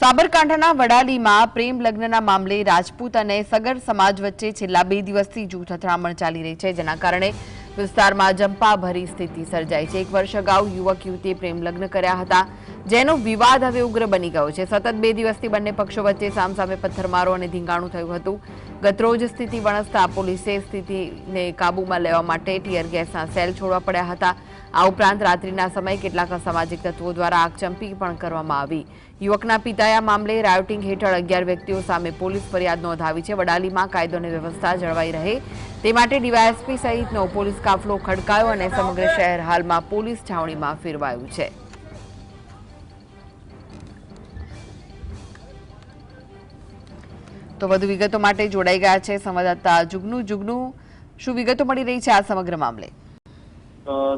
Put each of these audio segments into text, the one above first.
સાબરકાંઠાના વડાલીમાં પ્રેમ લગ્નના મામલે રાજપૂત અને સગર સમાજ વચ્ચે છેલ્લા 2 દિવસથી જૂથ અથડામણ ચાલી રહી છે, જેના કારણે વિસ્તારમાં જંપાભરી સ્થિતિ સર્જાઈ છે। 1 વર્ષ અગાઉ યુવક યુવતીએ પ્રેમ લગ્ન કર્યા હતા, જેનો વિવાદ હવે ઉગ્ર બની ગયો છે। સતત 2 દિવસથી બંને પક્ષો વચ્ચે સામસામે પથ્થરમારો અને ધીંગાણું થયું હતું। ગતરોજ સ્થિતિ વણસતા પોલીસે સ્થિતિને કાબૂમાં લેવા માટે ટીયર ગેસના સેલ છોડવા પડ્યા હતા। આ ઉપરાંત રાત્રિના સમયે કેટલાક અસામાજિક તત્વો દ્વારા આગચંપી પણ કરવામાં આવી। યુવકના પિતાએ આ મામલે રાયોટિંગ હેઠળ 11 વ્યક્તિઓ સામે પોલીસ ફરિયાદ નોંધાવી છે। વડાલીમાં કાયદો અને વ્યવસ્થા જળવાઈ રહે તે માટે ડીવાયએસપી સહિતનો પોલીસ કાફલો ખડકાયો અને સમગ્ર શહેર હાલમાં પોલીસ છાવણીમાં ફેરવાયું છે। તો વધુ વિગતો માટે જોડાઈ ગયા છે સંવાદદાતા જુગનુ, શું વિગતો મળી રહી છે આ સમગ્ર મામલે?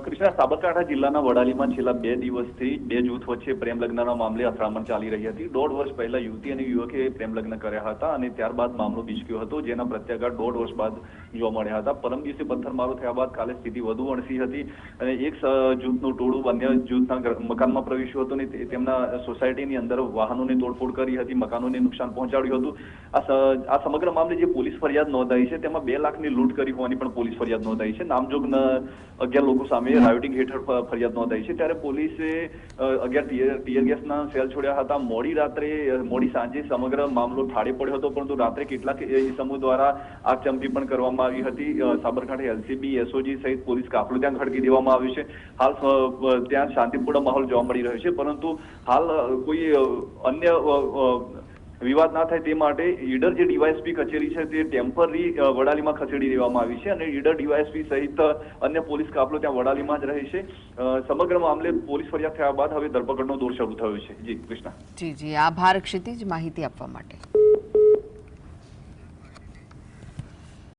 કૃષ્ણા, સાબરકાંઠા જિલ્લાના વડાલીમાં છેલ્લા 2 દિવસથી 2 જૂથ વચ્ચે પ્રેમ લગ્નના મામલે અથડામણ ચાલી રહી હતી। 1.5 વર્ષ પહેલા યુવતી અને યુવકે પ્રેમ લગ્ન કર્યા હતા અને ત્યારબાદ મામલો બીચક્યો હતો, જેના પ્રત્યાઘાત 1.5 વર્ષ બાદ જોવા મળ્યા હતા। પરમ દિવસે પથ્થરમારો થયા બાદ કાલે સ્થિતિ વધુ વણસી હતી અને એક જૂથનું ટોળું અન્ય જૂથના મકાનમાં પ્રવેશ્યું હતું અને તેમના સોસાયટીની અંદર વાહનોને તોડફોડ કરી હતી, મકાનોને નુકસાન પહોંચાડ્યું હતું। આ સમગ્ર મામલે જે પોલીસ ફરિયાદ નોંધાઈ છે તેમાં 2 લાખની લૂંટ કરી હોવાની પણ પોલીસ ફરિયાદ નોંધાઈ છે। નામજોગ 11 લોકો સામે રાયોટિંગ હેઠળ ફરિયાદ નોંધાઈ છે, ત્યારે પોલીસે 11 ટીયર ગેસના સેલ છોડ્યા હતા। મોડી સાંજે સમગ્ર મામલો ઠારે પડ્યો હતો, પરંતુ રાત્રે કેટલાક સમૂહ દ્વારા આગચંપી પણ કરવામાં આવી હતી। સાબરકાંઠા એલસીબી, એસઓજી સહિત પોલીસ કાફલો ત્યાં ખડકી દેવામાં આવ્યો છે। હાલ ત્યાં શાંતિપૂર્ણ માહોલ જોવા મળી રહ્યો છે, પરંતુ હાલ કોઈ અન્ય વિવાદ ના થાય તે માટે ઈડર જે ડીવાયએસપી કચેરી છે તે ટેમ્પરરી વડાલીમાં ખસેડી દેવામાં આવી છે અને ઈડર ડીવાયએસપી સહિત અન્ય પોલીસ કાફલો ત્યાં વડાલીમાં જ રહે છે। સમગ્ર મામલે પોલીસ ફરિયાદ થયા બાદ હવે ધરપકડનો દોર શરૂ થયો છે। જી કૃષ્ણા। જી, આભાર ક્ષિતિજ માહિતી આપવા માટે।